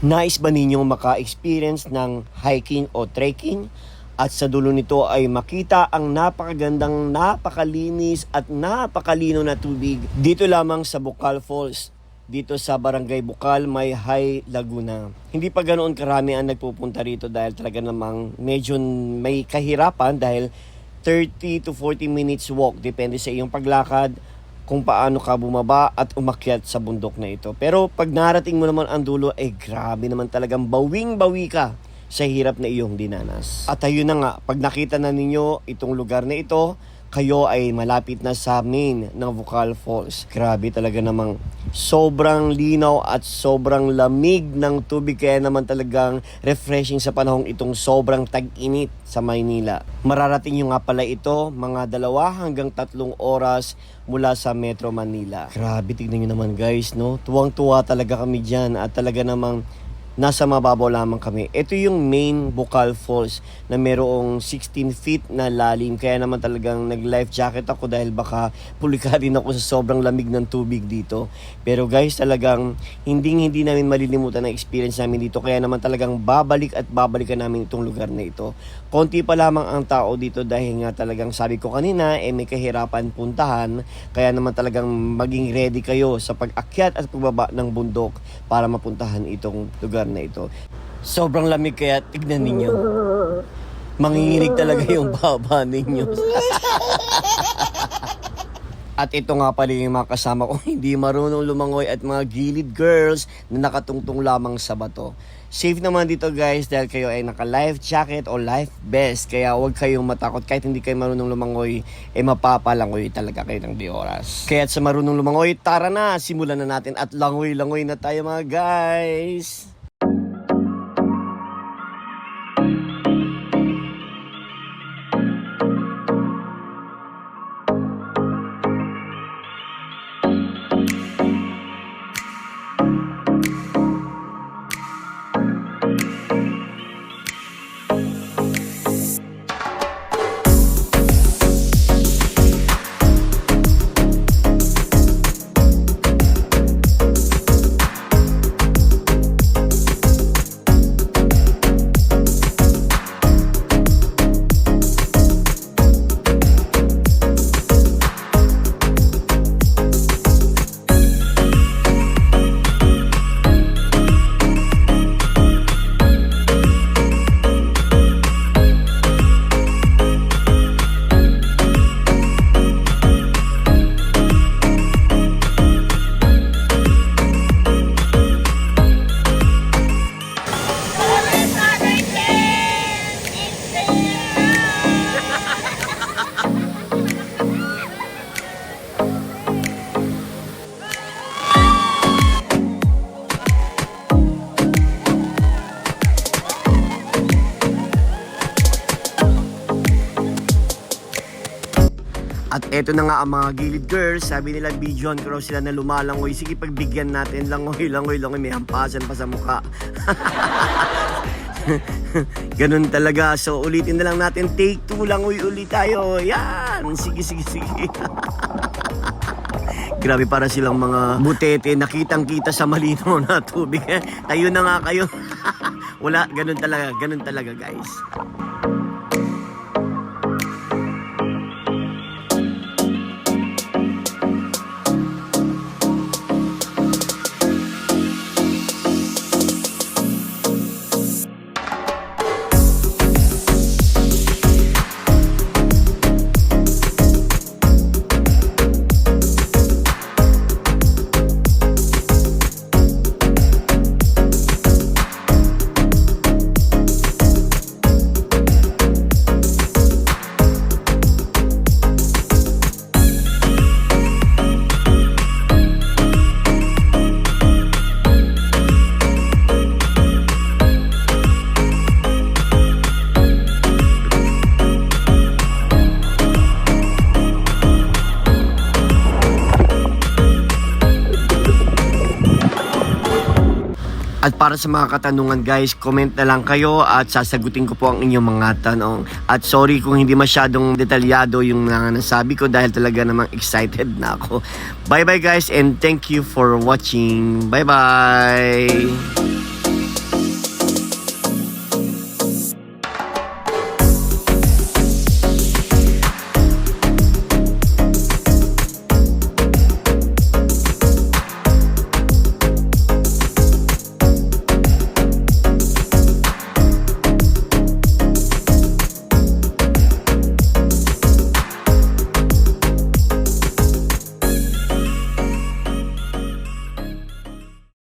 Nais ba ninyong maka-experience ng hiking o trekking? At sa dulo nito ay makita ang napakagandang, napakalinis at napakalino na tubig dito lamang sa Bucal Falls. Dito sa Barangay Bucal, may High Laguna. Hindi pa ganoon karami ang nagpupunta rito dahil talaga namang medyo may kahirapan dahil 30 to 40 minutes walk. Depende sa iyong paglakad kung paano ka bumaba at umakyat sa bundok na ito. Pero pag narating mo naman ang dulo, grabe naman talagang bawing-bawi ka sa hirap na iyong dinanas. At ayun na nga, pag nakita na ninyo itong lugar na ito, kayo ay malapit na sa main ng Bucal Falls. Grabe talaga namang sobrang linaw at sobrang lamig ng tubig, kaya naman talagang refreshing sa panahong itong sobrang tag-init sa Maynila. Mararating nyo nga pala ito mga 2 hanggang 3 oras mula sa Metro Manila. Grabe, tignan nyo naman guys, no? Tuwang-tuwa talaga kami dyan at talaga namang nasa mababaw lamang kami. Ito yung main Bucal Falls na merong 16 feet na lalim. Kaya naman talagang nag-life jacket ako dahil baka pulika din ako sa sobrang lamig ng tubig dito. Pero guys, talagang hindi namin malilimutan ang experience namin dito. Kaya naman talagang babalik at babalikan namin itong lugar na ito. Konti pa lamang ang tao dito dahil nga talagang sabi ko kanina, may kahirapan puntahan. Kaya naman talagang maging ready kayo sa pag-akyat at pagbaba ng bundok para mapuntahan itong lugar na ito. Sobrang lamig kaya tignan ninyo. Manginginig talaga yung baba ninyo. At ito nga pala yung mga kasama ko hindi marunong lumangoy at mga gilid girls na nakatungtong lamang sa bato. Safe naman dito guys dahil kayo ay naka-life jacket o life vest. Kaya huwag kayong matakot kahit hindi kayo marunong lumangoy, mapapalangoy talaga kayo ng 2 oras. Kaya sa marunong lumangoy, tara na, simulan na natin at langoy-langoy na tayo mga guys. At eto na nga ang mga gilid girls. Sabi nila, videohan ko raw sila na lumalangoy. Sige, pagbigyan natin. Langoy. May hampasan pa sa mukha. Ganun talaga. So, ulitin na lang natin. Take 2. Langoy ulit tayo. Yan. Sige. Grabe, para silang mga butete. Nakitang-kita sa malinaw na tubig. Tayo na nga kayo. Wala. Ganun talaga guys. At para sa mga katanungan guys, comment na lang kayo at sasagutin ko po ang inyong mga tanong. At sorry kung hindi masyadong detalyado yung nasabi ko dahil talaga namang excited na ako. Bye bye guys and thank you for watching. Bye bye!